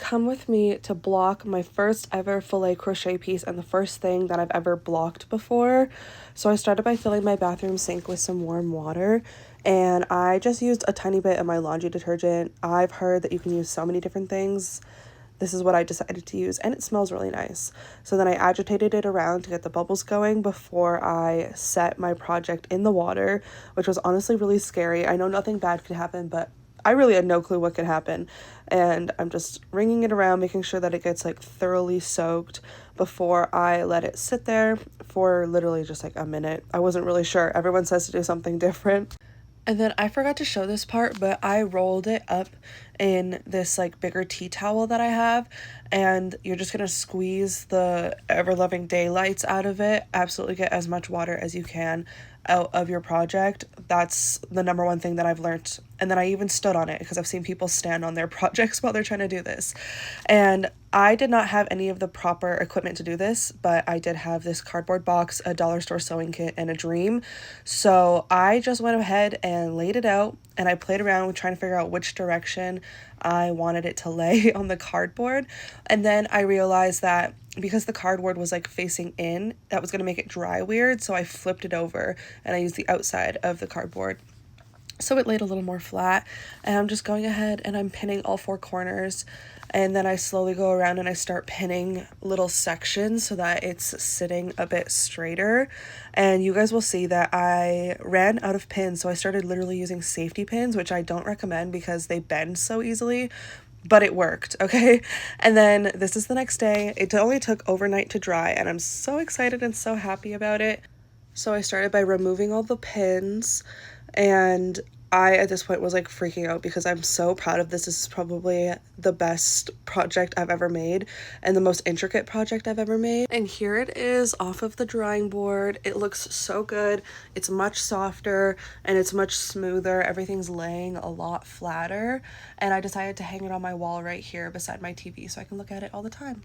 come with me to block my first ever filet crochet piece and the first thing that I've ever blocked before. So I started by filling my bathroom sink with some warm water, and I just used a tiny bit of my laundry detergent. I've heard that you can use so many different things. This is what I decided to use, and it smells really nice. So then I agitated it around to get the bubbles going before I set my project in the water, which was honestly really scary. I know nothing bad could happen, but I really had no clue what could happen. And I'm just wringing it around, making sure that it gets like thoroughly soaked before I let it sit there for literally just like a minute. I wasn't really sure. Everyone says to do something different. And then I forgot to show this part, but I rolled it up in this like bigger tea towel that I have, and you're just gonna squeeze the ever-loving daylights out of it. Absolutely get as much water as you can out of your project. That's the number one thing that I've learned. And then I even stood on it because I've seen people stand on their projects while they're trying to do this. And I did not have any of the proper equipment to do this, but I did have this cardboard box, a dollar store sewing kit, and a dream. So I just went ahead and laid it out, and I played around with trying to figure out which direction I wanted it to lay on the cardboard. And then I realized that because the cardboard was like facing in, that was going to make it dry weird. So I flipped it over and I used the outside of the cardboard, so it laid a little more flat. And I'm just going ahead and I'm pinning all four corners, and then I slowly go around and I start pinning little sections so that it's sitting a bit straighter. And you guys will see that I ran out of pins, so I started literally using safety pins, which I don't recommend because they bend so easily, but it worked, okay? And then this is the next day. It only took overnight to dry, and I'm so excited and so happy about it. So I started by removing all the pins, and I at this point was like freaking out because I'm so proud of this. This is probably the best project I've ever made and the most intricate project I've ever made. And here it is off of the drawing board. It looks so good. It's much softer and it's much smoother. Everything's laying a lot flatter, and I decided to hang it on my wall right here beside my TV so I can look at it all the time.